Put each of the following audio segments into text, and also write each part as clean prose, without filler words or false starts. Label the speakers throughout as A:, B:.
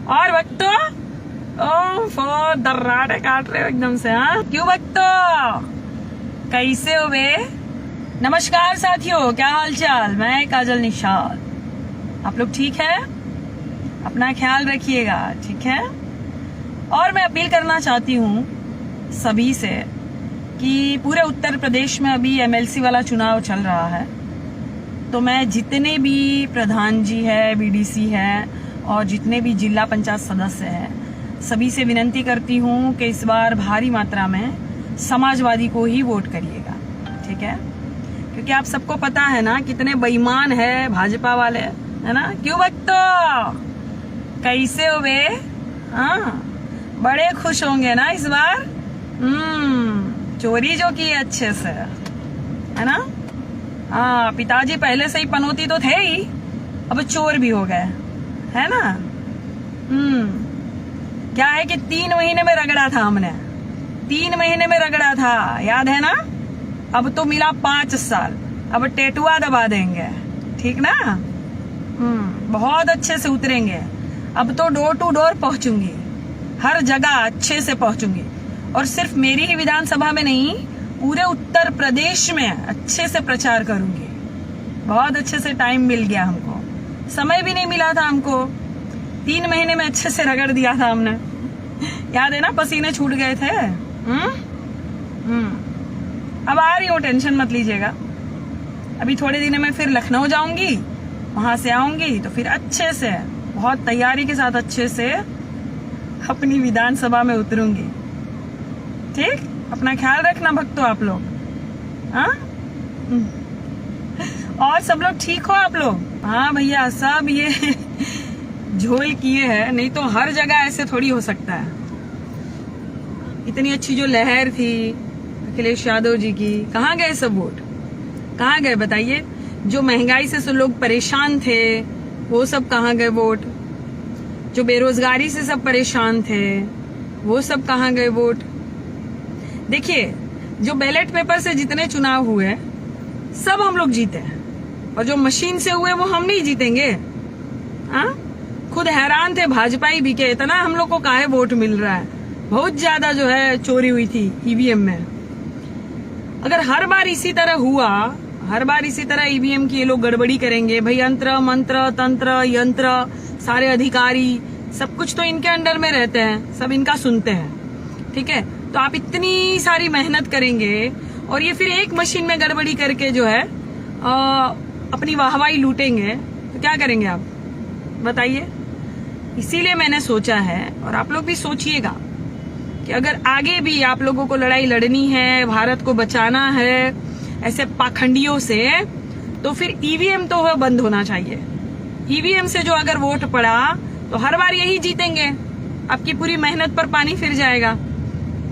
A: और भक्तो, ओह दर्राटे काट रहे हो एकदम से। हाँ क्यों भक्तो, कैसे हो बे? नमस्कार साथियों, क्या हाल चाल? मैं काजल निषाद। आप लोग ठीक है? अपना ख्याल रखिएगा, ठीक है? और मैं अपील करना चाहती हूँ सभी से कि पूरे उत्तर प्रदेश में अभी एमएलसी वाला चुनाव चल रहा है, तो मैं जितने भी प्रधान जी है, बीडीसी है और जितने भी जिला पंचायत सदस्य हैं, सभी से विनती करती हूँ कि इस बार भारी मात्रा में समाजवादी को ही वोट करिएगा, ठीक है? क्योंकि आप सबको पता है ना कितने बेईमान है भाजपा वाले, है ना? क्यों भक्तो, कैसे हो बे? हाँ बड़े खुश होंगे ना इस बार। चोरी जो की है अच्छे से, है ना? हाँ पिताजी पहले से ही पनौती तो थे ही, अब चोर भी हो गए, है ना? क्या है कि 3 महीने में रगड़ा था हमने, 3 महीने में रगड़ा था, याद है ना? अब तो मिला 5 साल, अब टेटुआ दबा देंगे, ठीक ना? बहुत अच्छे से उतरेंगे। अब तो डोर टू डोर पहुंचूंगी, हर जगह अच्छे से पहुंचूंगी, और सिर्फ मेरी ही विधानसभा में नहीं, पूरे उत्तर प्रदेश में अच्छे से प्रचार करूंगी। बहुत अच्छे से टाइम मिल गया हमको, समय भी नहीं मिला था हमको, 3 महीने में अच्छे से रगड़ दिया था हमने, याद है ना? पसीने छूट गए थे। अब आ रही हूँ, टेंशन मत लीजिएगा। अभी थोड़े दिनों में फिर लखनऊ जाऊंगी, वहां से आऊंगी तो फिर अच्छे से, बहुत तैयारी के साथ अच्छे से अपनी विधानसभा में उतरूंगी, ठीक? अपना ख्याल रखना भक्तों आप लोग। हाँ और सब लोग ठीक हो आप लोग? हाँ भैया, सब ये झोल किए हैं, नहीं तो हर जगह ऐसे थोड़ी हो सकता है। इतनी अच्छी जो लहर थी अखिलेश यादव जी की, कहाँ गए सब वोट? कहाँ गए बताइए? जो महंगाई से सब लोग परेशान थे वो सब कहाँ गए वोट? जो बेरोजगारी से सब परेशान थे वो सब कहाँ गए वोट? देखिए, जो बैलेट पेपर से जितने चुनाव हुए सब हम लोग जीते हैं, और जो मशीन से हुए वो हम नहीं जीतेंगे। हाँ खुद हैरान थे भाजपाई भी के इतना हम लोग को काहे वोट मिल रहा है, बहुत ज्यादा जो है चोरी हुई थी ईवीएम में। अगर हर बार इसी तरह हुआ, हर बार इसी तरह ईवीएम की ये लोग गड़बड़ी करेंगे, भाई यंत्र मंत्र तंत्र यंत्र सारे अधिकारी सब कुछ तो इनके अंडर में रहते हैं, सब इनका सुनते हैं, ठीक है? तो आप इतनी सारी मेहनत करेंगे और ये फिर एक मशीन में गड़बड़ी करके जो है अपनी वाहवाही लूटेंगे, तो क्या करेंगे आप बताइए? इसीलिए मैंने सोचा है, और आप लोग भी सोचिएगा, कि अगर आगे भी आप लोगों को लड़ाई लड़नी है, भारत को बचाना है ऐसे पाखंडियों से, तो फिर ईवीएम तो वह बंद होना चाहिए। ईवीएम से जो अगर वोट पड़ा तो हर बार यही जीतेंगे, आपकी पूरी मेहनत पर पानी फिर जाएगा,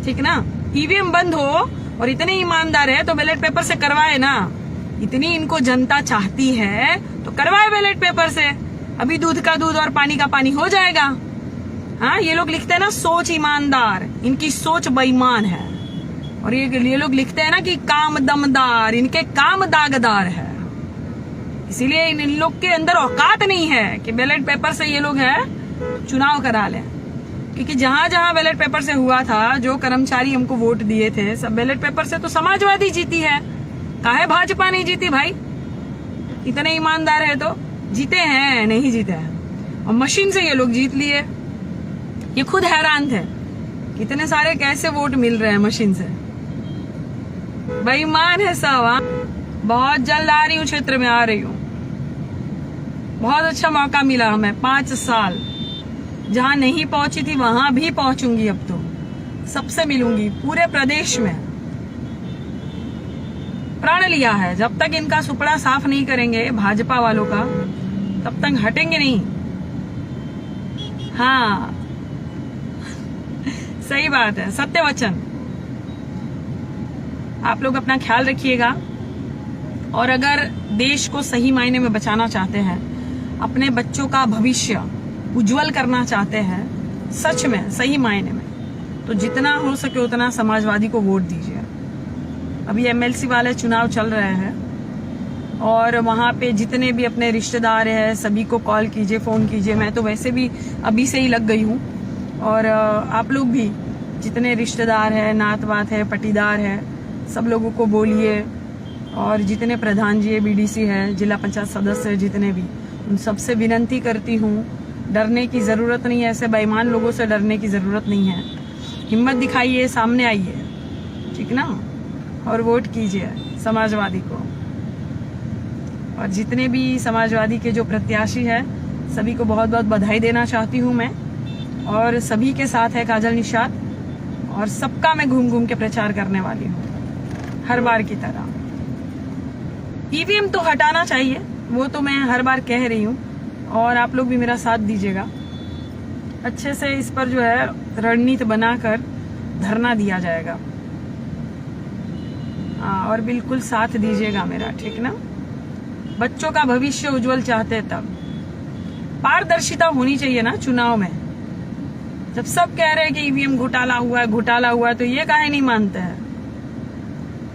A: ठीक ना? ईवीएम बंद हो, और इतने ईमानदार है तो बैलेट पेपर से करवाए ना। इतनी इनको जनता चाहती है तो करवाए बैलेट पेपर से, अभी दूध का दूध और पानी का पानी हो जाएगा। हाँ ये लोग लिखते हैं ना सोच ईमानदार, इनकी सोच बेईमान है। और ये लोग लिखते हैं ना कि काम दमदार, इनके काम दागदार है। इसीलिए इन लोग के अंदर औकात नहीं है कि बैलेट पेपर से ये लोग है चुनाव करा लें। क्योंकि जहां जहां बैलेट पेपर से हुआ था, जो कर्मचारी हमको वोट दिए थे सब बैलेट पेपर से, तो समाजवादी जीती है, काहे भाजपा नहीं जीती भाई? इतने ईमानदार है तो जीते हैं, नहीं जीते हैं। और मशीन से ये लोग जीत लिए, ये खुद हैरान थे कितने सारे कैसे वोट मिल रहे हैं मशीन से। बेईमान है सब। बहुत जल्द आ रही हूँ, क्षेत्र में आ रही हूँ। बहुत अच्छा मौका मिला हमें, 5 साल जहां नहीं पहुंची थी वहां भी पहुंचूंगी। अब तो सबसे मिलूंगी पूरे प्रदेश में। प्रण लिया है, जब तक इनका सुपड़ा साफ नहीं करेंगे भाजपा वालों का, तब तक हटेंगे नहीं। हाँ सही बात है, सत्य वचन। आप लोग अपना ख्याल रखिएगा, और अगर देश को सही मायने में बचाना चाहते हैं, अपने बच्चों का भविष्य उज्जवल करना चाहते हैं सच में सही मायने में, तो जितना हो सके उतना समाजवादी को वोट दीजिए। अभी एमएलसी वाले चुनाव चल रहे हैं, और वहाँ पे जितने भी अपने रिश्तेदार हैं सभी को कॉल कीजिए, फ़ोन कीजिए। मैं तो वैसे भी अभी से ही लग गई हूँ, और आप लोग भी जितने रिश्तेदार हैं, नात वात है, पटीदार है, सब लोगों को बोलिए। और जितने प्रधान जी, बीडीसी है, जिला पंचायत सदस्य, जितने भी, उन सबसे विनती करती हूँ, डरने की ज़रूरत नहीं है, ऐसे बेईमान लोगों से डरने की ज़रूरत नहीं है। हिम्मत दिखाइए, सामने आइए, ठीक ना, और वोट कीजिए समाजवादी को। और जितने भी समाजवादी के जो प्रत्याशी है सभी को बहुत बहुत बधाई देना चाहती हूँ मैं, और सभी के साथ है काजल निषाद, और सबका मैं घूम घूम के प्रचार करने वाली हूँ हर बार की तरह। ईवीएम तो हटाना चाहिए, वो तो मैं हर बार कह रही हूँ, और आप लोग भी मेरा साथ दीजिएगा। अच्छे से इस पर जो है रणनीति बनाकर धरना दिया जाएगा, और बिल्कुल साथ दीजिएगा मेरा, ठीक ना। बच्चों का भविष्य उज्जवल चाहते तब पारदर्शिता होनी चाहिए ना चुनाव में। जब सब कह रहे हैं कि ईवीएम घोटाला हुआ है, घोटाला हुआ है, तो ये काहे नहीं मानते हैं?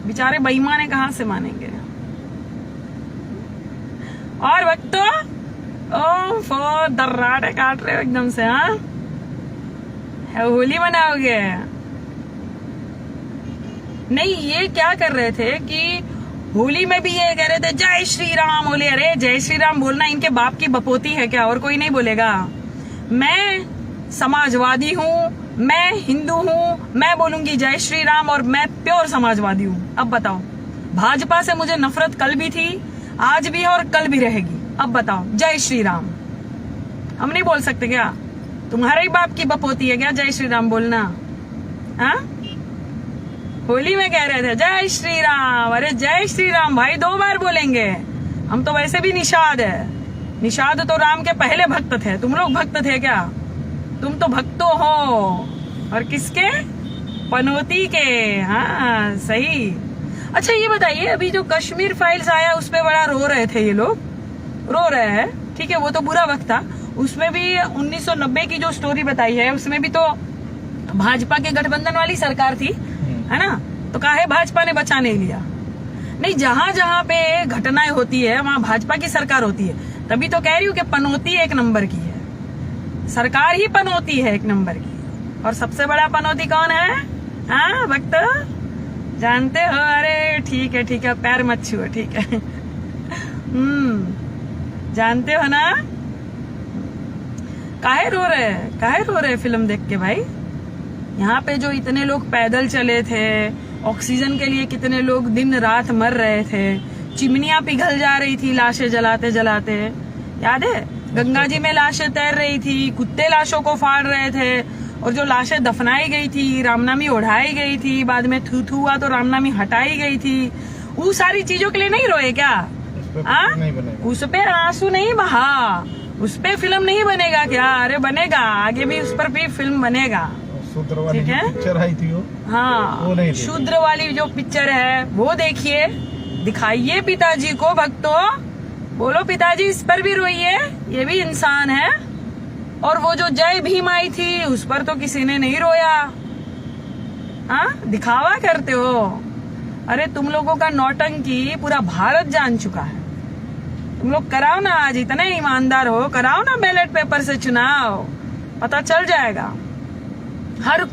A: बेचारे बेईमान कहाँ से मानेंगे? और वक्तो ओह दर्राटे काट रहे हो एकदम से, हाँ? होली मनाओगे? नहीं, ये क्या कर रहे थे कि होली में भी ये कह रहे थे जय श्री राम बोले। अरे जय श्री राम बोलना इनके बाप की बपोती है क्या? और कोई नहीं बोलेगा? मैं समाजवादी हूँ, मैं हिंदू हूँ, मैं बोलूंगी जय श्री राम, और मैं प्योर समाजवादी हूँ। अब बताओ, भाजपा से मुझे नफरत कल भी थी, आज भी है, और कल भी रहेगी। अब बताओ, जय श्री राम हम नहीं बोल सकते क्या? तुम्हारे ही बाप की बपोती है क्या जय श्री राम बोलना? हाँ, होली में कह रहे थे जय श्री राम। अरे जय श्री राम भाई 2 बार बोलेंगे। हम तो वैसे भी निषाद है, निषाद तो राम के पहले भक्त थे। तुम लोग भक्त थे क्या? तुम तो भक्तो हो, और किसके? पनौती के। हाँ सही। अच्छा ये बताइए, अभी जो कश्मीर फाइल्स आया उस पे बड़ा रो रहे थे ये लोग, रो रहे हैं, ठीक है, वो तो बुरा वक्त था। उसमें भी 1990 की जो स्टोरी बताई है उसमें भी तो भाजपा के गठबंधन वाली सरकार थी, है ना? तो काहे भाजपा ने बचा नहीं लिया? नहीं, जहां जहां पे घटनाएं होती है वहां भाजपा की सरकार होती है। तभी तो कह रही हूँ कि पनौती 1 नंबर की है, सरकार ही पनौती है 1 नंबर की। और सबसे बड़ा पनौती कौन है? हाँ भक्त जानते हो? अरे ठीक है, पैर मत छुओ, ठीक है। जानते हो ना? काहे रो रहे फिल्म देख के भाई? यहाँ पे जो इतने लोग पैदल चले थे, ऑक्सीजन के लिए कितने लोग दिन रात मर रहे थे, चिमनियां पिघल जा रही थी लाशें जलाते जलाते, याद है? गंगा जी में लाशें तैर रही थी, कुत्ते लाशों को फाड़ रहे थे, और जो लाशें दफनाई गई थी, रामनामी ओढ़ाई गई थी, बाद में थू थू हुआ तो रामनामी हटाई गई थी। वो सारी चीजों के लिए नहीं रोए क्या? उस पे आंसू नहीं बहा, उस पे फिल्म नहीं बनेगा क्या? अरे बनेगा, आगे भी उस पर भी फिल्म बनेगा, ठीक है?
B: पिक्चर आई थी वो,
A: हाँ, शूद्र वाली जो पिक्चर है वो देखिए, दिखाइए पिताजी को। भक्तों बोलो पिताजी इस पर भी रोइए, ये भी इंसान है। और वो जो जय भीम आई थी उस पर तो किसी ने नहीं रोया। हाँ, दिखावा करते हो। अरे तुम लोगों का नौटंकी पूरा भारत जान चुका है। तुम लोग कराओ ना, आज इतने ईमानदार हो, कराओ ना बैलेट पेपर से चुनाव, पता चल जाएगा। हर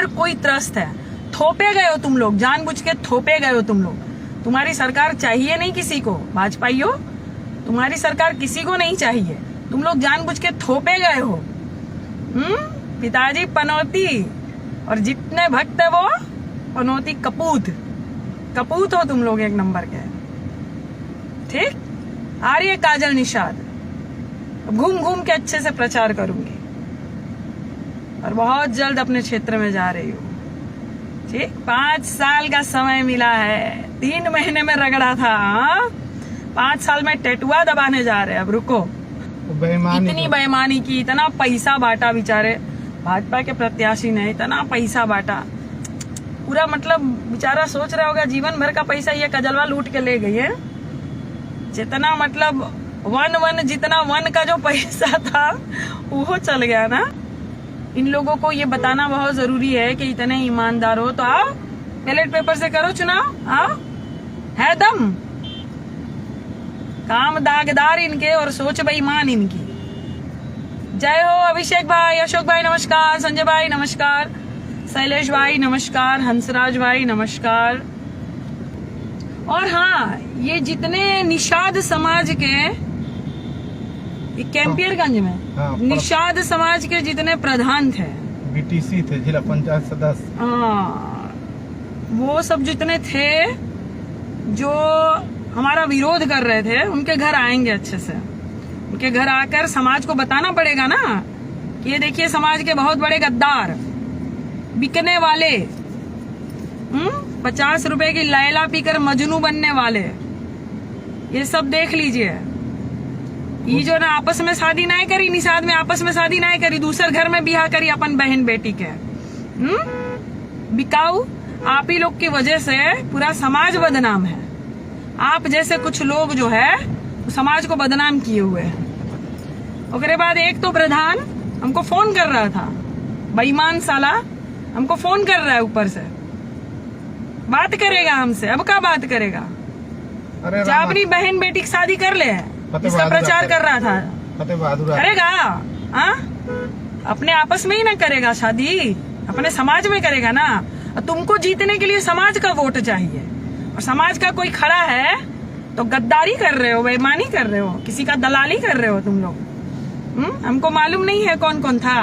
A: कोई त्रस्त है। थोपे गए हो तुम लोग, जानबूझ के थोपे गए हो तुम लोग। तुम्हारी सरकार चाहिए नहीं किसी को, भाजपाइयों, तुम्हारी सरकार किसी को नहीं चाहिए। तुम लोग जानबूझ के थोपे गए हो। पिताजी पनौती, और जितने भक्त है वो पनौती कपूत हो तुम लोग 1 नंबर के, ठीक? आ रही है काजल निषाद, घूम घूम के अच्छे से प्रचार करूंगी, और बहुत जल्द अपने क्षेत्र में जा रही हूँ, ठीक? 5 साल का समय मिला है, 3 महीने में रगड़ा था, 5 साल में टेटुआ दबाने जा रहे हैं। अब रुको, इतनी बेईमानी की, इतना पैसा बांटा बेचारे भाजपा के प्रत्याशी ने, इतना पैसा बांटा पूरा, मतलब बेचारा सोच रहा होगा जीवन भर का पैसा ये कजलवा लूट के ले गई है। जितना मतलब जितना वन का जो पैसा था वो चल गया ना। इन लोगों को ये बताना बहुत जरूरी है कि इतने ईमानदार हो तो आओ बैलेट पेपर से करो चुनाव, आओ, है दम, काम दागदार इनके और सोच बेईमान इनकी। जय हो अभिषेक भाई, अशोक भाई नमस्कार, संजय भाई नमस्कार, शैलेश भाई नमस्कार, हंसराज भाई नमस्कार। और हाँ, ये जितने निषाद समाज के कैंपियरगंज में निषाद समाज के जितने प्रधान थे,
B: बीटीसी थे, जिला पंचायत सदस्य,
A: हाँ, वो सब जितने थे जो हमारा विरोध कर रहे थे, उनके घर आएंगे अच्छे से। उनके घर आकर समाज को बताना पड़ेगा ना कि ये देखिए समाज के बहुत बड़े गद्दार, बिकने वाले, 50 रुपए की लैला पीकर मजनू बनने वाले, ये सब देख लीजिए। ये जो ना आपस में शादी नहीं करी, निषाद में आपस में शादी नहीं करी, दूसरे घर में बिहा करी अपन बहन बेटी के। बिकाऊ आप ही लोग की वजह से पूरा समाज बदनाम है। आप जैसे कुछ लोग जो है समाज को बदनाम किए हुए हैं। उसके बाद एक तो प्रधान हमको फोन कर रहा था, बेईमान साला हमको फोन कर रहा है, ऊपर से बात करेगा हमसे। अब क्या बात करेगा? क्या अपनी बहन बेटी की शादी कर ले, इसका प्रचार कर रहा था, करेगा? हाँ, अपने आपस में ही ना करेगा शादी, अपने समाज में करेगा ना। तुमको जीतने के लिए समाज का वोट चाहिए, और समाज का कोई खड़ा है तो गद्दारी कर रहे हो, बेईमानी कर रहे हो, किसी का दलाली कर रहे हो तुम लोग। हमको मालूम नहीं है कौन कौन था।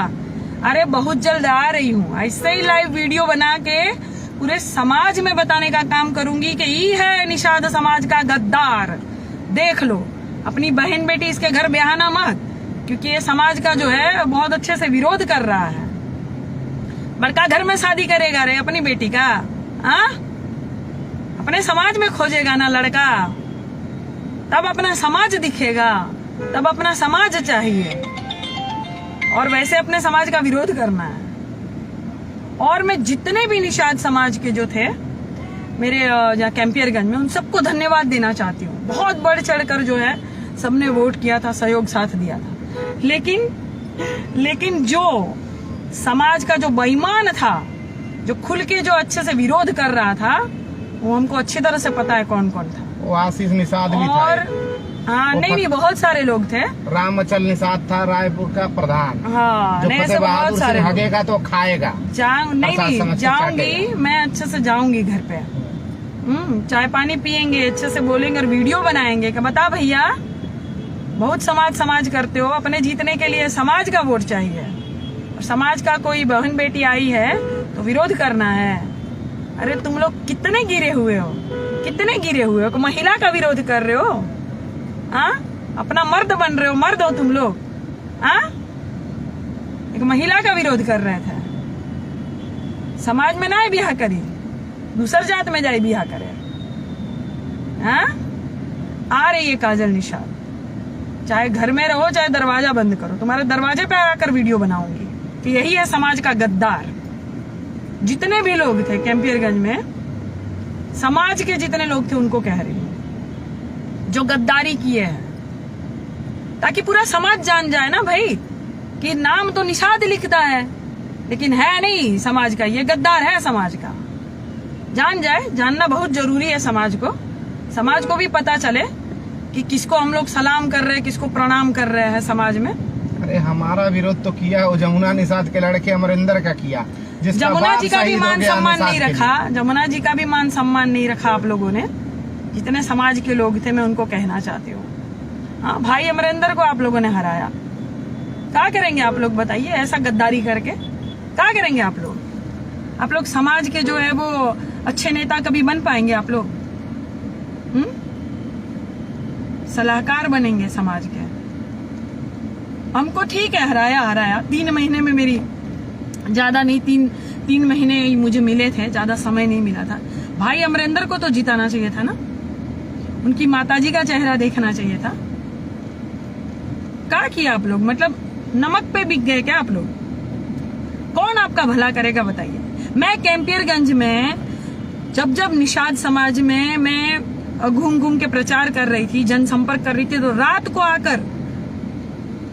A: अरे बहुत जल्द आ रही हूँ, ऐसे ही लाइव वीडियो बना के पूरे समाज में बताने का काम करूंगी कि ये है निषाद समाज का गद्दार। देख लो, अपनी बहन बेटी इसके घर ब्याहना मत, क्योंकि ये समाज का जो है बहुत अच्छे से विरोध कर रहा है। बड़का घर में शादी करेगा रे अपनी बेटी का, हाँ? अपने समाज में खोजेगा ना लड़का, तब अपना समाज दिखेगा, तब अपना समाज चाहिए। और वैसे अपने समाज का विरोध करना है। और मैं जितने भी निषाद समाज के जो थे मेरे यहाँ कैंपियरगंज में, उन सबको धन्यवाद देना चाहती हूँ। बहुत बढ़ चढ़कर जो है सबने वोट किया था, सहयोग साथ दिया था। लेकिन जो समाज का जो बेईमान था, जो खुल के जो अच्छे से विरोध कर रहा था, वो हमको अच्छी तरह से पता है कौन कौन था।
B: वो आशीष निषाद भी था।
A: और हाँ, नहीं बहुत सारे लोग थे।
B: रामचल निषाद था, रायपुर का प्रधान।
A: हाँ, नहीं ऐसे बहुत सारे।
B: भागेगा तो खाएगा।
A: नहीं जाऊंगी मैं, अच्छे से जाऊंगी घर पे, चाय पानी पियेंगे, अच्छे से बोलेंगे और वीडियो बनाएंगे कि बता भैया बहुत समाज करते हो, अपने जीतने के लिए समाज का वोट चाहिए, और समाज का कोई बहन बेटी आई है तो विरोध करना है। अरे तुम लोग कितने गिरे हुए हो, कितने गिरे हुए हो, महिला का विरोध कर रहे हो, हाँ? अपना मर्द बन रहे हो, मर्द हो तुम लोग, हाँ? एक महिला का विरोध कर रहे थे। समाज में ना ब्याह करी, दूसर जात में जाए ब्याह करे, हाँ? आ रही है काजल निषाद, चाहे घर में रहो चाहे दरवाजा बंद करो, तुम्हारे दरवाजे पे आकर वीडियो बनाऊंगी कि यही है समाज का गद्दार। जितने भी लोग थे कैंपियरगंज में, समाज के जितने लोग थे उनको कह रही हूँ जो गद्दारी किए हैं, ताकि पूरा समाज जान जाए ना भाई कि नाम तो निषाद लिखता है लेकिन है नहीं समाज का, ये गद्दार है समाज का। जान जाए, जानना बहुत जरूरी है समाज को भी पता चले कि किसको हम लोग सलाम कर रहे हैं, किसको प्रणाम कर रहे हैं समाज में।
B: अरे हमारा विरोध तो किया वो जमुना निषाद के लड़के अमरिंदर का किया,
A: जमुना जी का भी मान सम्मान नहीं रखा, जमुना जी का भी मान सम्मान नहीं रखा आप लोगों ने। जितने समाज के लोग थे मैं उनको कहना चाहती हूँ, हाँ, भाई अमरिंदर को आप लोगों ने हराया। क्या करेंगे आप लोग बताइए, ऐसा गद्दारी करके क्या करेंगे आप लोग? आप लोग समाज के जो है वो अच्छे नेता कभी बन पाएंगे? आप लोग सलाहकार बनेंगे समाज के? हमको ठीक है हराया 3 महीने में, मेरी ज्यादा नहीं, तीन महीने मुझे मिले थे, ज्यादा समय नहीं मिला था। भाई अमरिंदर को तो जिताना चाहिए था ना, उनकी माताजी का चेहरा देखना चाहिए था। क्या किया आप लोग? मतलब नमक पे बिक गए क्या आप लोग? कौन आपका भला करेगा बताइए? मैं कैंपियरगंज में जब निषाद समाज में मैं घूम के प्रचार कर रही थी, जनसंपर्क कर रही थी, तो रात को आकर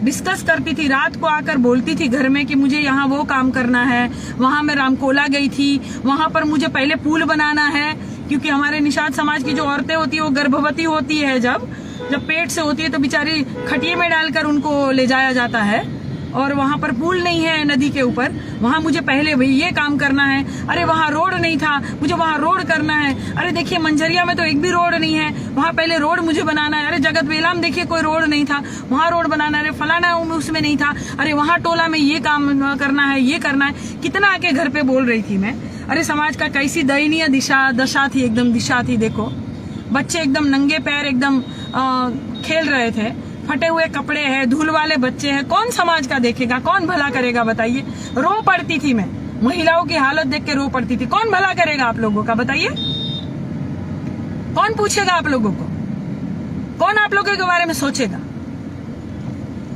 A: डिस्कस करती थी, रात को आकर बोलती थी घर में कि मुझे यहाँ वो काम करना है, वहां मैं रामकोला गई थी, वहां पर मुझे पहले पुल बनाना है, क्योंकि हमारे निषाद समाज की जो औरतें होती है वो गर्भवती होती है जब, जब पेट से होती है तो बेचारी खटिए में डालकर उनको ले जाया जाता है, और वहां पर पुल नहीं है नदी के ऊपर, वहां मुझे पहले भाई ये काम करना है, अरे वहां रोड नहीं था, मुझे वहां रोड करना है, अरे देखिए मंझरिया में तो एक भी रोड नहीं है, वहां पहले रोड मुझे बनाना है, अरे जगत बेला में देखिए कोई रोड नहीं था, वहां रोड बनाना है, अरे फलाना उसमें नहीं था, अरे वहां टोला में ये काम करना है, ये करना है। कितना आके घर पे बोल रही थी मैं। अरे समाज का कैसी दयनीय दशा थी, एकदम दिशा थी। देखो बच्चे एकदम नंगे पैर एकदम खेल रहे थे, फटे हुए कपड़े हैं, धूल वाले बच्चे हैं, कौन समाज का देखेगा, कौन भला करेगा बताइए। रो पड़ती थी मैं, महिलाओं की हालत देख के रो पड़ती थी। कौन भला करेगा आप लोगों का बताइए, कौन पूछेगा आप लोगों को, कौन आप लोगों के बारे में सोचेगा।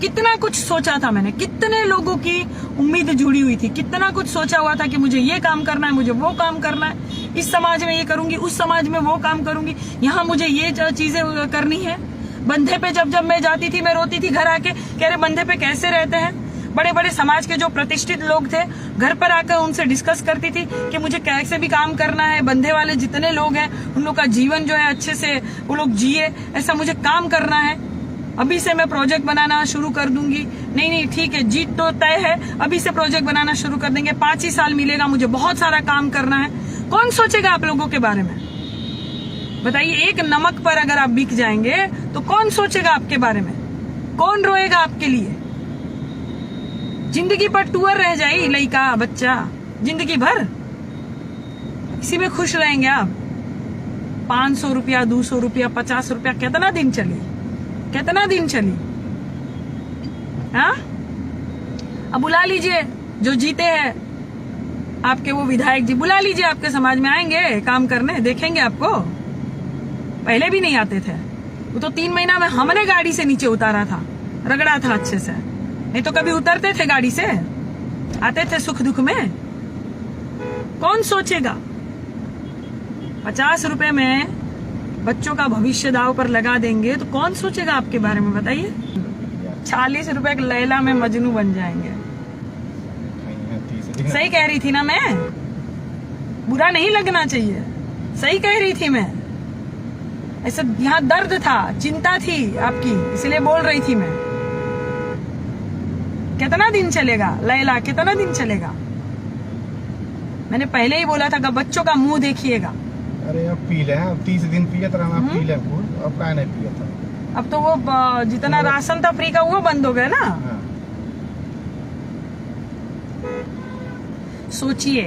A: कितना कुछ सोचा था मैंने, कितने लोगों की उम्मीद जुड़ी हुई थी, कितना कुछ सोचा हुआ था कि मुझे ये काम करना है, मुझे वो काम करना है, इस समाज में ये करूंगी, उस समाज में वो काम करूंगी, यहाँ मुझे ये चीजें करनी है। बंधे पे जब मैं जाती थी, मैं रोती थी घर आके, कह रहे बंधे पे कैसे रहते हैं। बड़े बड़े समाज के जो प्रतिष्ठित लोग थे, घर पर आकर उनसे डिस्कस करती थी कि मुझे कैसे भी काम करना है, बंधे वाले जितने लोग हैं उन लोग का जीवन जो है अच्छे से वो लोग जिए, ऐसा मुझे काम करना है। अभी से मैं प्रोजेक्ट बनाना शुरू कर दूंगी। नहीं ठीक है, जीत तो तय है, अभी से प्रोजेक्ट बनाना शुरू कर देंगे, 5 ही साल मिलेगा, मुझे बहुत सारा काम करना है। कौन सोचेगा आप लोगों के बारे में बताइए। एक नमक पर अगर आप बिक जाएंगे तो कौन सोचेगा आपके बारे में, कौन रोएगा आपके लिए। जिंदगी पर टूर रह जाए लड़का बच्चा, जिंदगी भर इसी में खुश रहेंगे आप। 500 रुपया, 200 रुपया, 50 रुपया, कितना दिन चली, कितना दिन चली। हाँ, अब बुला लीजिए जो जीते हैं आपके वो विधायक जी, बुला लीजिए, आपके समाज में आएंगे काम करने, देखेंगे आपको। पहले भी नहीं आते थे वो तो 3 महीना में हमने गाड़ी से नीचे उतारा था, रगड़ा था अच्छे से, नहीं तो कभी उतरते थे गाड़ी से, आते थे सुख दुख में। कौन सोचेगा 50 रुपए में बच्चों का भविष्य दाव पर लगा देंगे तो कौन सोचेगा आपके बारे में बताइए। 40 रुपए के लैला में मजनू बन जाएंगे। सही कह रही थी ना मैं, बुरा नहीं लगना चाहिए, सही कह रही थी मैं। ऐसा यहाँ दर्द था, चिंता थी आपकी, इसलिए बोल रही थी मैं। कितना दिन चलेगा लैला, कितना दिन चलेगा। मैंने पहले ही बोला था कि बच्चों का मुंह देखिएगा।
B: अरे अब पी ले, अब 30 दिन पिया था, अब पी ले, अब का नहीं पिया था।
A: अब तो वो जितना राशन था फ्री का वो बंद हो गया ना।
B: हाँ।
A: सोचिए